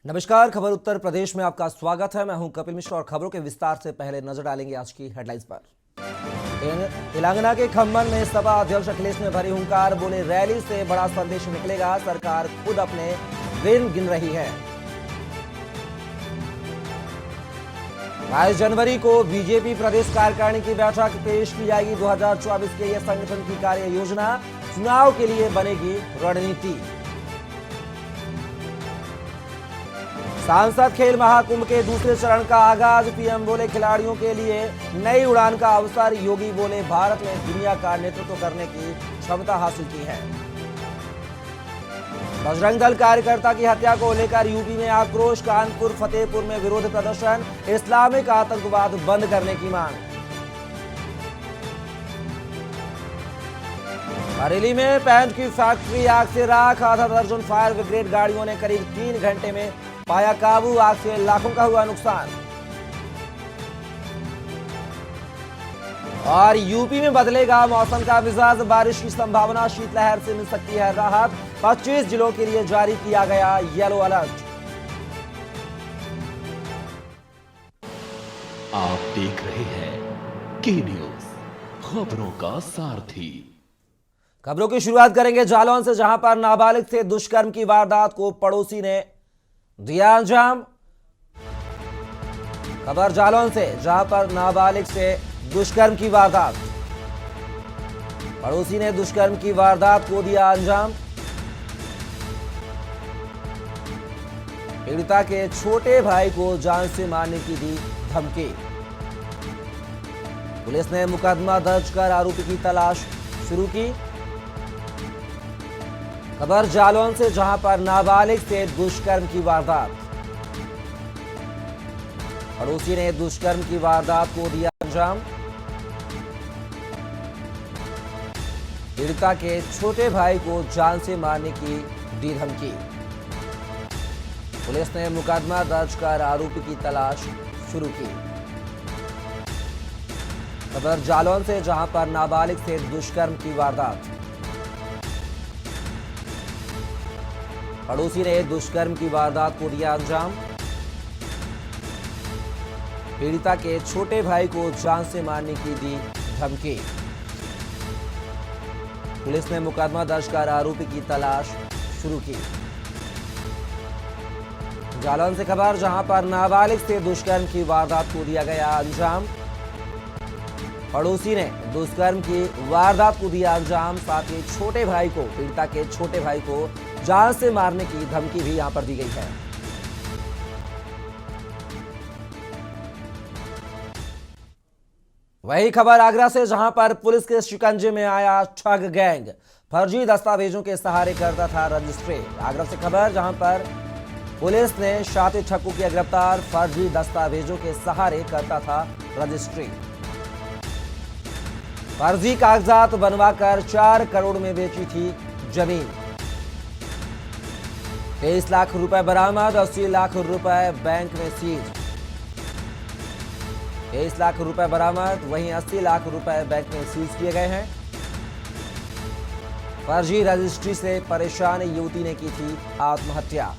नमस्कार। खबर उत्तर प्रदेश में आपका स्वागत है। मैं हूं कपिल मिश्रा और खबरों के विस्तार से पहले नजर डालेंगे आज की हेडलाइंस पर। तेलंगाना के खम्मन में सपा अध्यक्ष अखिलेश ने भरी हुंकार, बोले रैली से बड़ा संदेश निकलेगा, सरकार खुद अपने दिन गिन रही है। 22 जनवरी को बीजेपी प्रदेश कार्यकारिणी की बैठक, पेश की जाएगी 2024 के लिए संगठन की कार्य योजना, चुनाव के लिए बनेगी रणनीति। सांसद खेल महाकुंभ के दूसरे चरण का आगाज, पीएम बोले खिलाड़ियों के लिए नई उड़ान का अवसर, योगी बोले भारत ने दुनिया का नेतृत्व करने की क्षमता हासिल की है। बजरंग दल कार्यकर्ता की हत्या को लेकर यूपी में आक्रोश, कानपुर फतेहपुर में विरोध प्रदर्शन, इस्लामिक आतंकवाद बंद करने की मांग। बरेली में पेंट की फैक्ट्री आग से राख, आधा दर्जन फायर ब्रिगेड गाड़ियों ने करीब 3 घंटे में पाया काबू, आग से लाखों का हुआ नुकसान। और यूपी में बदलेगा मौसम का मिजाज, बारिश की संभावना, शीतलहर से मिल सकती है राहत, 25 जिलों के लिए जारी किया गया येलो अलर्ट। आप देख रहे हैं की न्यूज, खबरों का सारथी। खबरों की शुरुआत करेंगे जालौन से, जहां पर नाबालिग से दुष्कर्म की वारदात को पड़ोसी ने दिया अंजाम। खबर जालौन से, जहां पर नाबालिग से दुष्कर्म की वारदात, पड़ोसी ने दुष्कर्म की वारदात को दिया अंजाम। पीड़िता के छोटे भाई को जान से मारने की दी धमकी। पुलिस ने मुकदमा दर्ज कर आरोपी की तलाश शुरू की। खबर जालौन से, जहां पर नाबालिग से दुष्कर्म की वारदात, पड़ोसी ने दुष्कर्म की वारदात को दिया अंजाम। पीड़िता के छोटे भाई को जान से मारने की दी धमकी। पुलिस ने मुकदमा दर्ज कर आरोपी की तलाश शुरू की। खबर जालौन से, जहां पर नाबालिग से दुष्कर्म की वारदात, पड़ोसी ने दुष्कर्म की वारदात को दिया अंजाम। पीड़िता के छोटे भाई को जान से मारने की दी धमकी। पुलिस ने मुकदमा दर्ज कर आरोपी की तलाश शुरू की। जालौन से खबर, जहां पर नाबालिग से दुष्कर्म की वारदात को दिया गया अंजाम। पड़ोसी ने दुष्कर्म की वारदात को दिया अंजाम, साथ ही छोटे भाई को, पीड़िता के छोटे भाई को जान से मारने की धमकी भी यहां पर दी गई है। वही खबर आगरा से, जहां पर पुलिस के शिकंजे में आया ठग गैंग, फर्जी दस्तावेजों के सहारे करता था रजिस्ट्री। आगरा से खबर, जहां पर पुलिस ने शातिर ठग्गू किया गिरफ्तार, फर्जी दस्तावेजों के सहारे करता था रजिस्ट्री। फर्जी कागजात बनवाकर 4 करोड़ में बेची थी जमीन। 23 लाख रुपए बरामद, 80 लाख रुपए बैंक में सीज। 23 लाख रुपए बरामद, वहीं 80 लाख रुपए बैंक में सीज किए गए हैं। फर्जी रजिस्ट्री से परेशान युवती ने की थी आत्महत्या।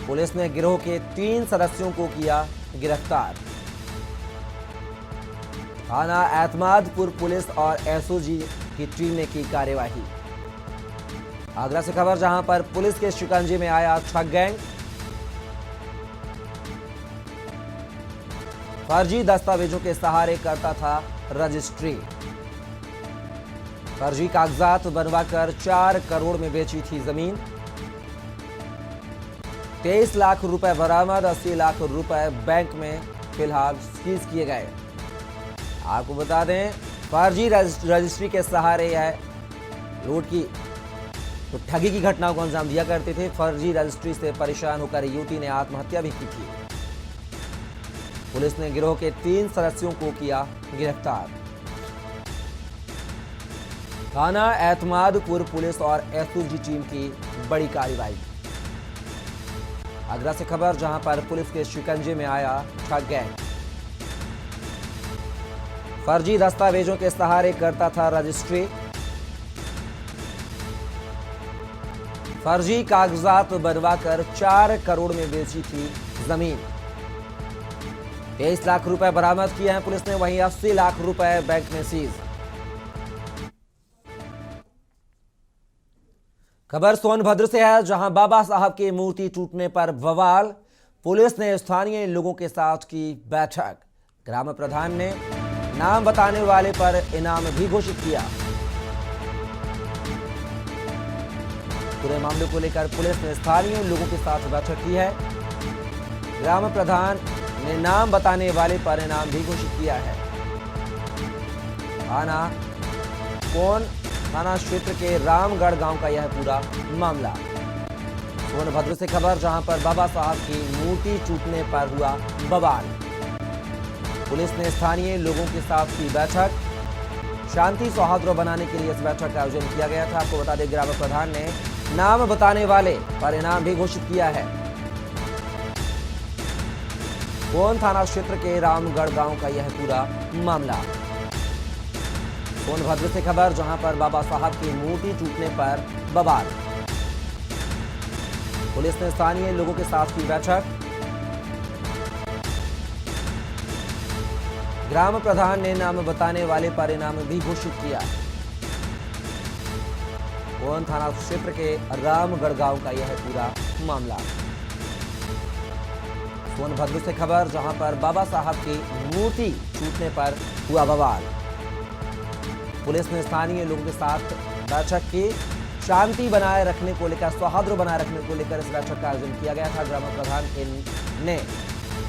पुलिस ने गिरोह के 3 सदस्यों को किया गिरफ्तार। थाना एतमादपुर पुलिस और एसओजी की टीम ने की कार्यवाही। आगरा से खबर, जहां पर पुलिस के शिकंजे में आया ठग गैंग, फर्जी दस्तावेजों के सहारे करता था रजिस्ट्री। फर्जी कागजात बनवाकर 4 करोड़ में बेची थी जमीन। 23 लाख रुपए बरामद, 80 लाख रुपए बैंक में फिलहाल सीज किए गए। आपको बता दें, फर्जी रजिस्ट्री के सहारे यह लूट की तो ठगी की घटनाओं को अंजाम दिया करते थे। फर्जी रजिस्ट्री से परेशान होकर युवती ने आत्महत्या भी की थी। पुलिस ने गिरोह के 3 सदस्यों को किया गिरफ्तार। थाना एतमादपुर पुलिस और एसओजी टीम की बड़ी कार्रवाई। आगरा से खबर, जहां पर पुलिस के शिकंजे में आया ठग गैंग, फर्जी दस्तावेजों के सहारे करता था रजिस्ट्री। फर्जी कागजात बनवाकर 4 करोड़ में बेची थी जमीन। 23 लाख रुपए बरामद किए हैं पुलिस ने, वहीं 80 लाख रुपए बैंक में सीज। खबर सोनभद्र से है, जहां बाबा साहब की मूर्ति टूटने पर बवाल। पुलिस ने स्थानीय लोगों के साथ की बैठक। ग्राम प्रधान ने नाम बताने वाले पर इनाम भी घोषित किया। पूरे मामले को लेकर पुलिस ने स्थानीय लोगों के साथ बैठक की है। ग्राम प्रधान ने नाम बताने वाले पर इनाम भी घोषित किया है। थाना क्षेत्र के रामगढ़ गांव का यह पूरा मामला। सोनभद्र से खबर, जहां पर बाबा साहब की मूर्ति टूटने पर हुआ बवाल। पुलिस ने स्थानीय लोगों के साथ की बैठक। शांति सौहार्द बनाने के लिए इस बैठक का आयोजन किया गया था। आपको बता दें, ग्राम प्रधान ने नाम बताने वाले पर इनाम भी घोषित किया है। कोन थाना क्षेत्र के रामगढ़ गांव का यह पूरा मामला। सोनभद्र से खबर, जहां पर बाबा साहब की मूर्ति टूटने पर बवाल। पुलिस ने स्थानीय लोगों के साथ की बैठक। ग्राम प्रधान ने नाम बताने वाले पर इनाम भी घोषित किया। कोन थाना क्षेत्र के रामगढ़ गांव का यह पूरा मामला। सोनभद्र से खबर, जहां पर बाबा साहब की मूर्ति टूटने पर हुआ बवाल। पुलिस ने स्थानीय लोगों के साथ बैठक की। शांति बनाए रखने को लेकर, सौहार्द बनाए रखने को लेकर इस बैठक का आयोजन किया गया था। ग्राम प्रधान ने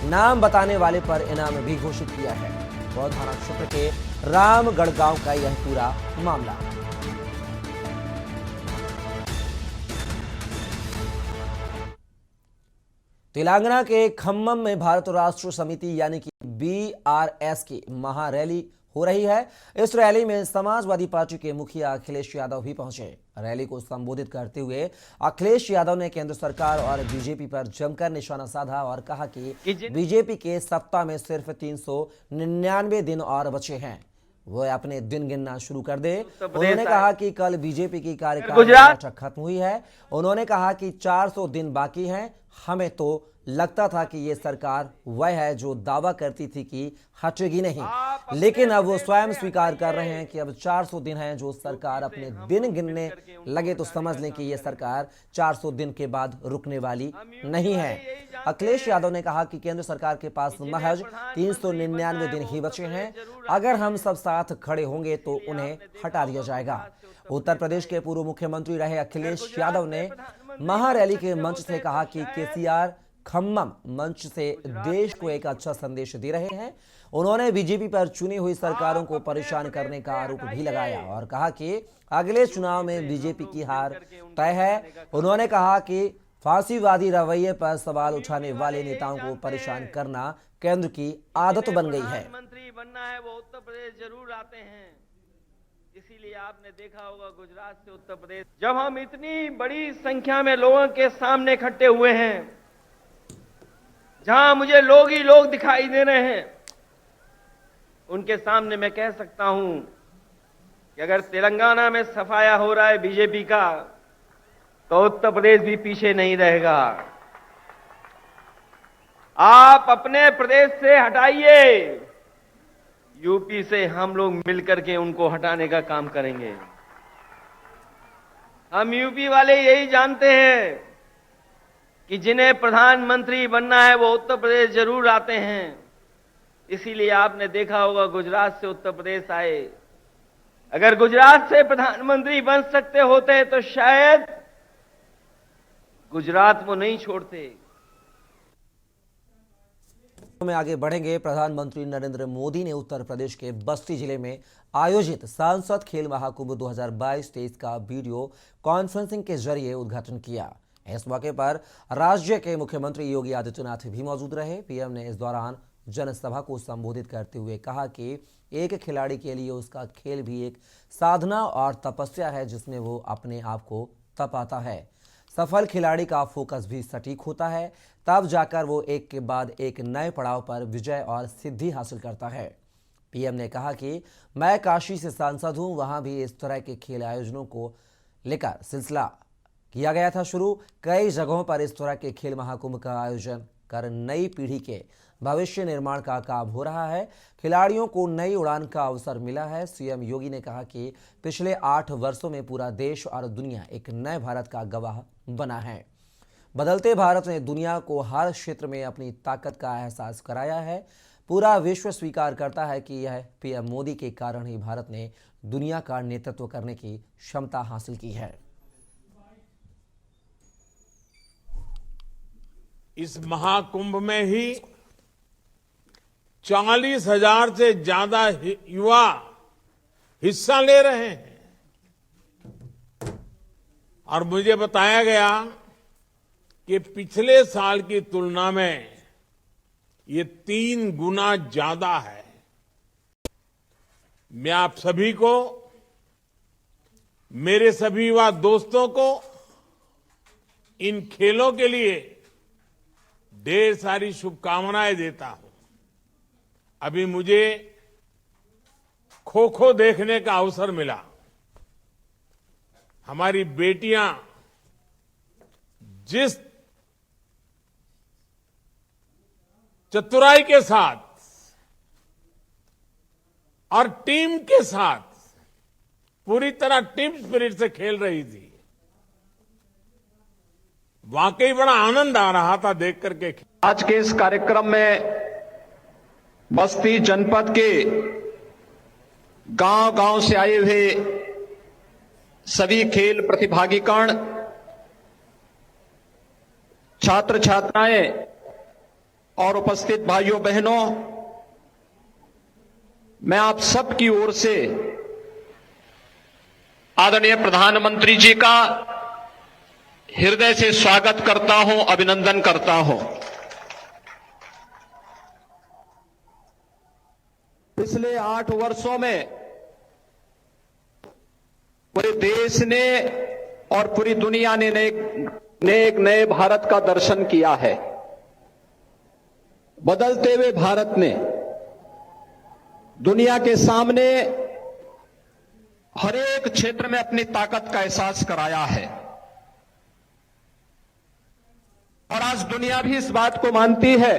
नाम बताने वाले पर इनाम भी घोषित किया है। बौद्ध थाना क्षेत्र के रामगढ़ गांव का यह पूरा मामला। तेलंगाना के खम्मम में भारत राष्ट्र समिति यानी कि BRS की महारैली हो रही है। इस रैली में समाजवादी पार्टी के मुखिया अखिलेश यादव भी पहुंचे। रैली को संबोधित करते हुए अखिलेश यादव ने केंद्र सरकार और बीजेपी पर जमकर निशाना साधा और कहा कि बीजेपी के सत्ता में सिर्फ 399 दिन और बचे हैं, वो अपने दिन गिनना शुरू कर दे। उन्होंने कहा कि कल बीजेपी की कार्यकारिणी बैठक खत्म हुई है। उन्होंने कहा कि 400 दिन बाकी हैं। हमें तो लगता था कि ये सरकार वह है जो दावा करती थी कि हटेगी नहीं, लेकिन अब वो स्वयं स्वीकार कर रहे हैं कि अब 400 दिन हैं जो सरकार अपने दिन गिनने लगे, तो समझ लें कि ये सरकार 400 दिन के बाद रुकने वाली नहीं है। अखिलेश यादव ने कहा कि केंद्र सरकार के पास महज 399 दिन ही बचे हैं। अगर हम सब साथ खड़े होंगे तो उन्हें हटा दिया जाएगा। उत्तर प्रदेश के पूर्व मुख्यमंत्री रहे अखिलेश यादव ने महारैली के मंच से कहा कि केसीआर खम्मम मंच से देश को एक अच्छा संदेश दे रहे हैं। उन्होंने बीजेपी पर चुनी हुई सरकारों को परेशान करने का आरोप भी लगाया और कहा कि अगले चुनाव में बीजेपी की हार तय है। उन्होंने कहा कि फांसीवादी रवैये पर सवाल उठाने वाले नेताओं को परेशान करना केंद्र की आदत बन गई है। मंत्री बनना है वो उत्तर प्रदेश जरूर आते हैं, इसीलिए आपने देखा होगा गुजरात से उत्तर प्रदेश, जब हम इतनी बड़ी संख्या में लोगों के सामने इकट्ठे हुए हैं, जहां मुझे लोग ही लोग दिखाई दे रहे हैं, उनके सामने मैं कह सकता हूं कि अगर तेलंगाना में सफाया हो रहा है बीजेपी का, तो उत्तर प्रदेश भी पीछे नहीं रहेगा। आप अपने प्रदेश से हटाइए, यूपी से हम लोग मिलकर के उनको हटाने का काम करेंगे। हम यूपी वाले यही जानते हैं कि जिन्हें प्रधानमंत्री बनना है वो उत्तर प्रदेश जरूर आते हैं, इसीलिए आपने देखा होगा गुजरात से उत्तर प्रदेश आए। अगर गुजरात से प्रधानमंत्री बन सकते होते तो शायद गुजरात वो नहीं छोड़ते। में आगे बढ़ेंगे। प्रधानमंत्री नरेंद्र मोदी ने उत्तर प्रदेश के बस्ती जिले में आयोजित सांसद खेल महाकुंभ 2022-23 का वीडियो कॉन्फ्रेंसिंग के जरिए उद्घाटन किया। इस मौके पर राज्य के मुख्यमंत्री योगी आदित्यनाथ भी मौजूद रहे। पीएम ने इस दौरान जनसभा को संबोधित करते हुए कहा कि एक खिलाड़ी के लिए उसका खेल भी एक साधना और तपस्या है, जिसमें वो अपने आप को तपाता है। सफल खिलाड़ी का फोकस भी सटीक होता है, तब जाकर वो एक के बाद एक नए पड़ाव पर विजय और सिद्धि हासिल करता है। पीएम ने कहा कि मैं काशी से सांसद हूं, वहां भी इस तरह के खेल आयोजनों को लेकर सिलसिला किया गया था शुरू। कई जगहों पर इस तरह के खेल महाकुंभ का आयोजन कर नई पीढ़ी के भविष्य निर्माण का काम हो रहा है। खिलाड़ियों को नई उड़ान का अवसर मिला है। सीएम योगी ने कहा कि पिछले 8 वर्षों में पूरा देश और दुनिया एक नए भारत का गवाह बना है। बदलते भारत ने दुनिया को हर क्षेत्र में अपनी ताकत का एहसास कराया है। पूरा विश्व स्वीकार करता है कि यह पीएम मोदी के कारण ही भारत ने दुनिया का नेतृत्व करने की क्षमता हासिल की है। इस महाकुंभ में ही 40,000 से ज्यादा युवा हिस्सा ले रहे हैं और मुझे बताया गया कि पिछले साल की तुलना में ये 3 गुना ज्यादा है। मैं आप सभी को, मेरे सभी युवा दोस्तों को इन खेलों के लिए ढेर सारी शुभकामनाएं देता हूं। अभी मुझे खो खो देखने का अवसर मिला। हमारी बेटियां जिस चतुराई के साथ और टीम के साथ पूरी तरह टीम स्पिरिट से खेल रही थी, वाकई बड़ा आनंद आ रहा था देख करके। आज के इस कार्यक्रम में बस्ती जनपद के गांव-गांव से आए हुए सभी खेल प्रतिभागीगण, छात्र छात्राएं और उपस्थित भाइयों बहनों, मैं आप सबकी ओर से आदरणीय प्रधानमंत्री जी का हृदय से स्वागत करता हूं, अभिनंदन करता हूं। पिछले 8 वर्षों में पूरे देश ने और पूरी दुनिया ने एक नए भारत का दर्शन किया है। बदलते हुए भारत ने दुनिया के सामने हर एक क्षेत्र में अपनी ताकत का एहसास कराया है और आज दुनिया भी इस बात को मानती है।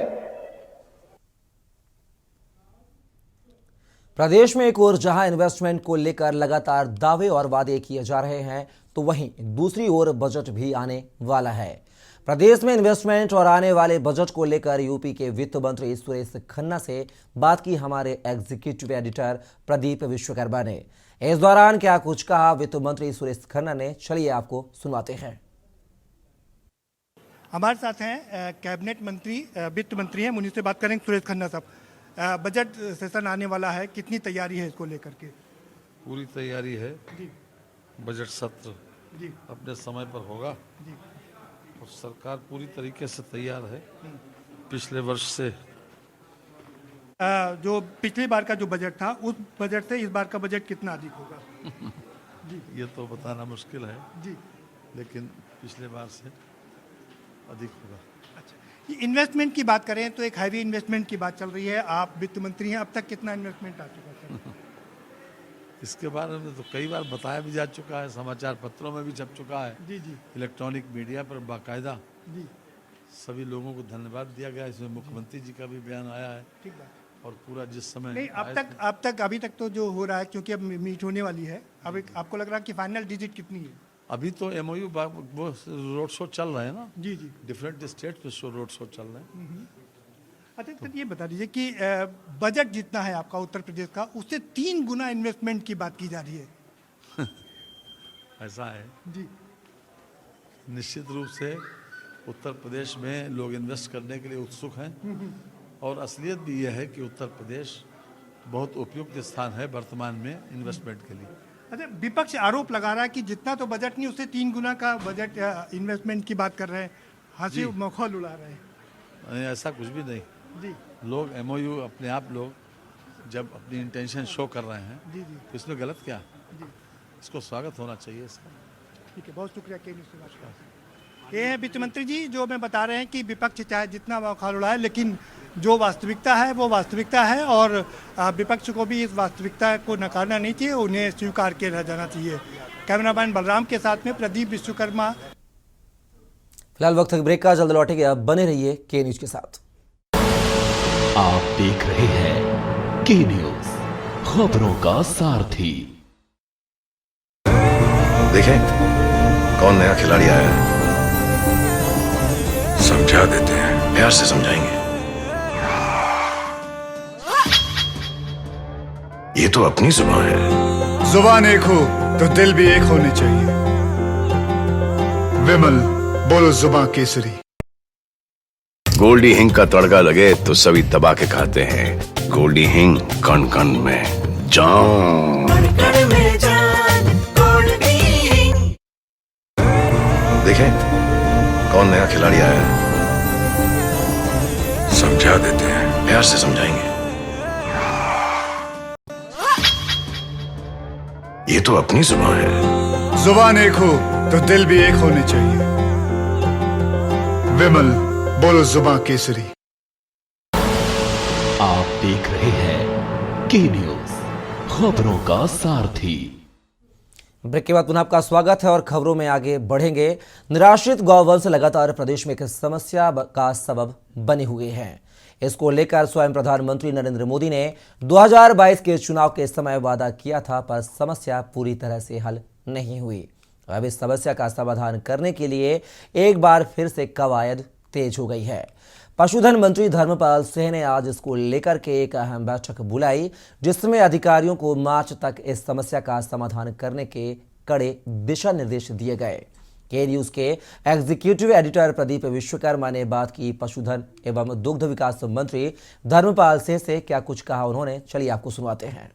प्रदेश में एक ओर जहां इन्वेस्टमेंट को लेकर लगातार दावे और वादे किए जा रहे हैं, तो वहीं दूसरी ओर बजट भी आने वाला है। प्रदेश में इन्वेस्टमेंट और आने वाले बजट को लेकर यूपी के वित्त मंत्री सुरेश खन्ना से बात की हमारे एग्जीक्यूटिव एडिटर प्रदीप विश्वकर्मा ने। इस दौरान क्या कुछ कहा वित्त मंत्री सुरेश खन्ना ने, चलिए आपको सुनवाते हैं। हमारे साथ हैं कैबिनेट मंत्री, वित्त मंत्री हैं, उन्हीं से बात करेंगे। सुरेश खन्ना साहब, बजट सेशन आने वाला है, कितनी तैयारी है इसको लेकर के? पूरी तैयारी है जी बजट सत्र जी अपने समय पर होगा जी और सरकार पूरी तरीके से तैयार है। पिछले वर्ष से जो पिछली बार का जो बजट था, उस बजट से इस बार का बजट कितना अधिक होगा? ये तो बताना मुश्किल है, जी लेकिन पिछले बार से अधिक होगा। अच्छा, ये इन्वेस्टमेंट की बात करें तो एक हैवी इन्वेस्टमेंट की बात चल रही है। आप वित्त मंत्री हैं, अब तक कितना इन्वेस्टमेंट आ चुका है? इसके बारे में तो कई बार बताया भी जा चुका है, समाचार पत्रों में भी छप चुका है, जी जी इलेक्ट्रॉनिक मीडिया पर बाकायदा जी, सभी लोगों को धन्यवाद दिया गया। इसमें मुख्यमंत्री जी का भी बयान आया है ठीक बात। और पूरा जिस समय नहीं, अब तक अभी तक तो जो हो रहा है, क्योंकि अब मीट होने वाली है, अब आपको लग रहा है कि फाइनल डिजिट कितनी है? अभी तो MOU वो रोड शो चल रहे हैं ना, जी जी। डिफरेंट स्टेट पे रोड शो चल रहे हैं। अच्छा, तो ये बता दीजिए कि बजट जितना है आपका उत्तर प्रदेश का, उससे 3 गुना इन्वेस्टमेंट की बात की जा रही है। ऐसा है, जी निश्चित रूप से उत्तर प्रदेश में लोग इन्वेस्ट करने के लिए उत्सुक हैं और असलियत भी यह है कि उत्तर प्रदेश बहुत उपयुक्त स्थान है वर्तमान में इन्वेस्टमेंट के लिए। अच्छा, विपक्ष आरोप लगा रहा है कि जितना तो बजट नहीं, उससे 3 गुना का बजट इन्वेस्टमेंट की बात कर रहे हैं, हंसी मखौल उड़ा रहे हैं। ऐसा कुछ भी नहीं जी लोग MOU अपने आप लोग जब अपनी इंटेंशन शो कर रहे हैं जी जी तो इसमें गलत क्या? जी, इसको स्वागत होना चाहिए इसका। ठीक है, बहुत शुक्रिया के न्यूज़ से बात करने। ये है वित्त मंत्री जी, जो मैं बता रहे हैं कि विपक्ष चाहे जितना मखौल उड़ाए, लेकिन जो वास्तविकता है वो वास्तविकता है और विपक्ष को भी इस वास्तविकता को नकारना नहीं चाहिए, उन्हें स्वीकार किया जाना चाहिए। कैमरामैन बलराम के साथ में प्रदीप विश्वकर्मा, फिलहाल वक्त है ब्रेक का, जल्द लौटेंगे, अब बने रहिए के न्यूज के साथ। आप देख रहे हैं के न्यूज, खबरों का सारथी। देखें कौन नया खिलाड़ी आया है, समझा देते हैं, प्यार से समझाएंगे। ये तो अपनी जुबान है। जुबान एक हो तो दिल भी एक होने चाहिए। विमल, बोलो जुबान केसरी। गोल्डी हिंग का तड़का लगे तो सभी दबा के खाते हैं। गोल्डी हिंग, कण कण में जान। देखें कौन नया खिलाड़ी आया है, समझा देते हैं, प्यार से समझाएंगे। ये तो अपनी जुबान है। जुबान एक हो तो दिल भी एक होने चाहिए। विमल, बोलो जुबान केसरी। आप देख रहे हैं के न्यूज, खबरों का सारथी। ब्रेक के बाद पुनः आपका स्वागत है और खबरों में आगे बढ़ेंगे। निराश्रित गौवंश लगातार प्रदेश में एक समस्या का सबब बने हुए हैं। इसको लेकर स्वयं प्रधानमंत्री नरेंद्र मोदी ने 2022 के चुनाव के समय वादा किया था, पर समस्या पूरी तरह से हल नहीं हुई। अब इस समस्या का समाधान करने के लिए एक बार फिर से कवायद तेज हो गई है। पशुधन मंत्री धर्मपाल सिंह ने आज इसको लेकर के एक अहम बैठक बुलाई, जिसमें अधिकारियों को मार्च तक इस समस्या का समाधान करने के कड़े दिशा निर्देश दिए गए। के न्यूज के एग्जीक्यूटिव एडिटर प्रदीप विश्वकर्मा ने बात की पशुधन एवं दुग्ध विकास मंत्री धर्मपाल सिंह से। क्या कुछ कहा उन्होंने, चलिए आपको सुनवाते हैं।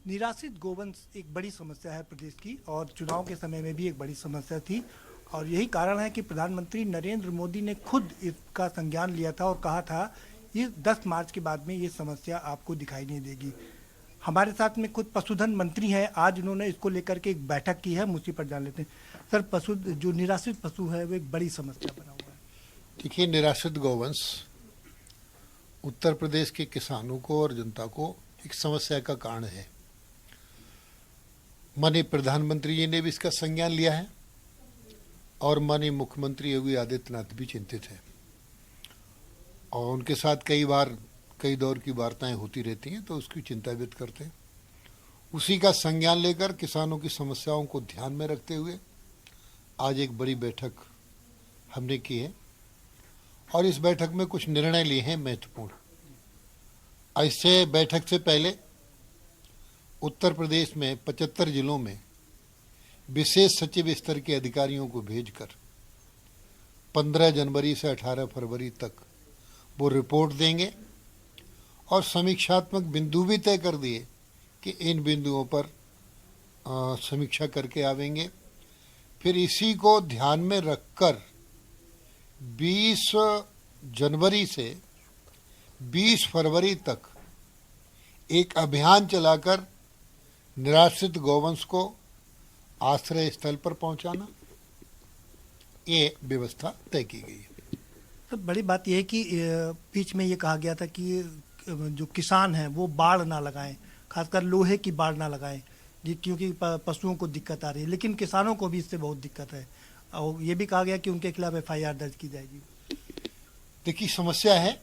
निराश्रित गोवंश एक बड़ी समस्या है प्रदेश की, और चुनाव के समय में भी एक बड़ी समस्या थी, और यही कारण है कि प्रधानमंत्री नरेंद्र मोदी ने खुद इसका संज्ञान लिया था और कहा था ये 10 मार्च के बाद में ये समस्या आपको दिखाई नहीं देगी। हमारे साथ में खुद पशुधन मंत्री हैं, आज उन्होंने इसको लेकर के एक बैठक की है, मुझी पर जान लेते हैं। सर, पशु जो निराश्रित पशु है वो एक बड़ी समस्या बना हुआ है। देखिए, निराश्रित गौवंश उत्तर प्रदेश के किसानों को और जनता को एक समस्या का कारण है। माननीय प्रधानमंत्री जी ने भी इसका संज्ञान लिया है और माननीय मुख्यमंत्री योगी आदित्यनाथ भी चिंतित है, और उनके साथ कई दौर की वार्ताएं होती रहती हैं, तो उसकी चिंता व्यक्त करते हैं। उसी का संज्ञान लेकर किसानों की समस्याओं को ध्यान में रखते हुए आज एक बड़ी बैठक हमने की है, और इस बैठक में कुछ निर्णय लिए हैं महत्वपूर्ण। इससे बैठक से पहले उत्तर प्रदेश में 75 जिलों में विशेष सचिव स्तर के अधिकारियों को भेजकर 15 जनवरी से 18 फरवरी तक वो रिपोर्ट देंगे, और समीक्षात्मक बिंदु भी तय कर दिए कि इन बिंदुओं पर समीक्षा करके आवेंगे। फिर इसी को ध्यान में रखकर 20 जनवरी से 20 फरवरी तक एक अभियान चलाकर निराश्रित गौवंश को आश्रय स्थल पर पहुंचाना, ये व्यवस्था तय की गई है। तो बड़ी बात यह है कि बीच में ये कहा गया था कि जो किसान हैं वो बाढ़ ना लगाएं, खासकर लोहे की बाढ़ ना लगाएं, क्योंकि पशुओं को दिक्कत आ रही है, लेकिन किसानों को भी इससे बहुत दिक्कत है, और ये भी कहा गया कि उनके खिलाफ FIR दर्ज की जाएगी। देखिए, समस्या है,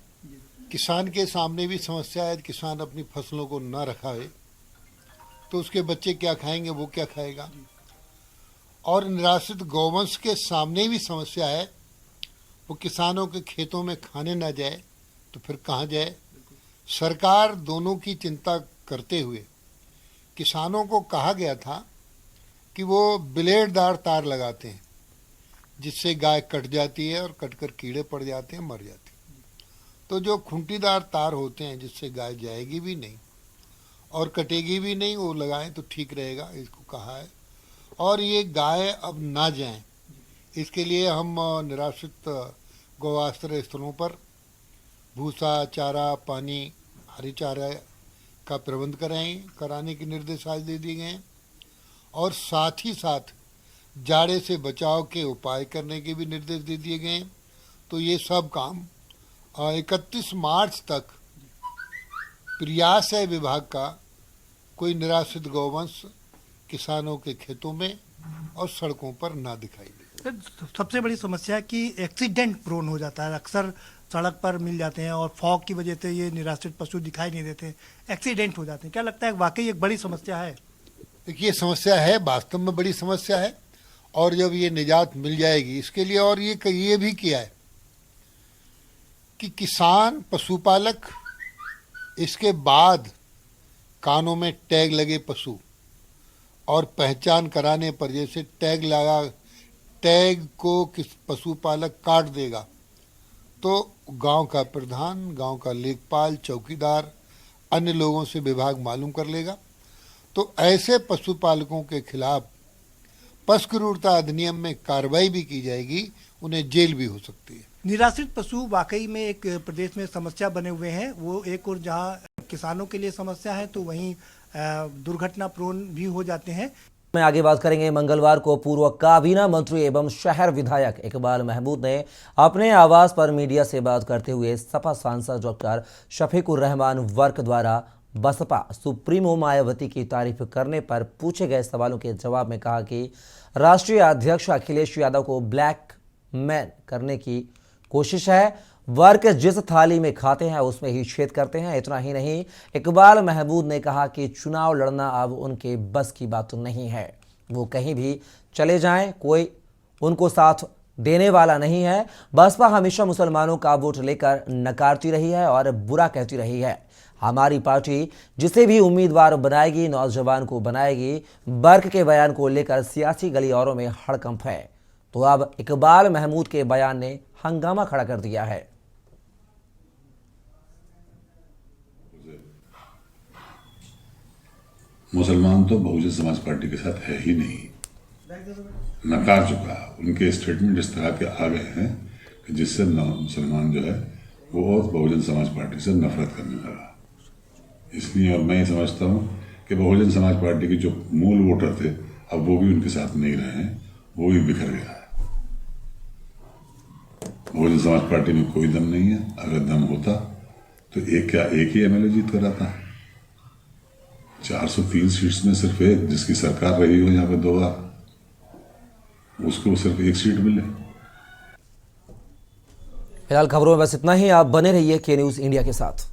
किसान के सामने भी समस्या है। किसान अपनी फसलों को ना रखावे तो उसके बच्चे क्या खाएंगे, वो क्या खाएगा। और निराश्रित गौवंश के सामने भी समस्या है, वो किसानों के खेतों में खाने ना जाए तो फिर कहाँ जाए। सरकार दोनों की चिंता करते हुए किसानों को कहा गया था कि वो ब्लेडदार तार लगाते हैं, जिससे गाय कट जाती है और कटकर कीड़े पड़ जाते हैं, मर जाती है। तो जो खूंटीदार तार होते हैं जिससे गाय जाएगी भी नहीं और कटेगी भी नहीं, वो लगाएं तो ठीक रहेगा, इसको कहा है। और ये गाय अब ना जाएं, इसके लिए हम निराश्रित गौआश्रय स्थलों पर भूसा, चारा, पानी, हरी चारा का प्रबंध कराने के निर्देश आज दे दिए गए हैं, और साथ ही साथ जाड़े से बचाव के उपाय करने के भी निर्देश दे दिए गए हैं। तो ये सब काम 31 मार्च तक प्रयास है विभाग का, कोई निराश्रित गौवंश किसानों के खेतों में और सड़कों पर ना दिखाई दे। सबसे बड़ी समस्या है कि एक्सीडेंट प्रोन हो जाता है, अक्सर सड़क पर मिल जाते हैं और फॉग की वजह से ये निराश्रित पशु दिखाई नहीं देते, एक्सीडेंट हो जाते हैं। क्या लगता है वाकई एक बड़ी समस्या है? देखिए, समस्या है, वास्तव में बड़ी समस्या है। और जब ये निजात मिल जाएगी, इसके लिए और ये भी किया है कि किसान, पशुपालक, इसके बाद कानों में टैग लगे पशु और पहचान कराने पर, जैसे टैग लगा, टैग को किस पशुपालक काट देगा तो गांव का प्रधान, गांव का लेखपाल, चौकीदार, अन्य लोगों से विभाग मालूम कर लेगा। तो ऐसे पशुपालकों के खिलाफ पशु क्रूरता अधिनियम में कार्रवाई भी की जाएगी, उन्हें जेल भी हो सकती है। निराश्रित पशु वाकई में एक प्रदेश में समस्या बने हुए हैं। वो एक और जहां किसानों के लिए समस्या है तो वहीं दुर्घटना प्रोन भी हो जाते हैं। में आगे बात करेंगे। मंगलवार को पूर्व काबीना मंत्री एवं शहर विधायक इकबाल महमूद ने अपने आवास पर मीडिया से बात करते हुए सपा सांसद डॉक्टर शफीकुर रहमान वर्क द्वारा बसपा सुप्रीमो मायावती की तारीफ करने पर पूछे गए सवालों के जवाब में कहा कि राष्ट्रीय अध्यक्ष अखिलेश यादव को ब्लैक मैन करने की कोशिश है। वर्क जिस थाली में खाते हैं उसमें ही छेद करते हैं। इतना ही नहीं, इकबाल महमूद ने कहा कि चुनाव लड़ना अब उनके बस की बात नहीं है। वो कहीं भी चले जाएं, कोई उनको साथ देने वाला नहीं है। बसपा हमेशा मुसलमानों का वोट लेकर नकारती रही है और बुरा कहती रही है। हमारी पार्टी जिसे भी उम्मीदवार बनाएगी, नौजवान को बनाएगी। वर्क के बयान को लेकर सियासी गलियारों में हड़कंप है। तो अब इकबाल महमूद के बयान ने हंगामा खड़ा कर दिया है। मुसलमान तो बहुजन समाज पार्टी के साथ है ही नहीं, नकार चुका। उनके स्टेटमेंट इस तरह के आ गए हैं कि जिससे मुसलमान जो है वो और बहुजन समाज पार्टी से नफरत करने लगा। इसलिए और मैं ये समझता हूँ कि बहुजन समाज पार्टी के जो मूल वोटर थे अब वो भी उनके साथ नहीं रहे हैं, वो भी बिखर गया है। बहुजन समाज पार्टी में कोई दम नहीं है। अगर दम होता तो एक ही एमएलए जीत कर आता है। 403 सीट्स में सिर्फ एक, जिसकी सरकार रही हो यहाँ पे 2 बार, उसको सिर्फ 1 सीट मिले। फिलहाल खबरों में बस इतना ही। आप बने रहिए के न्यूज़ इंडिया के साथ।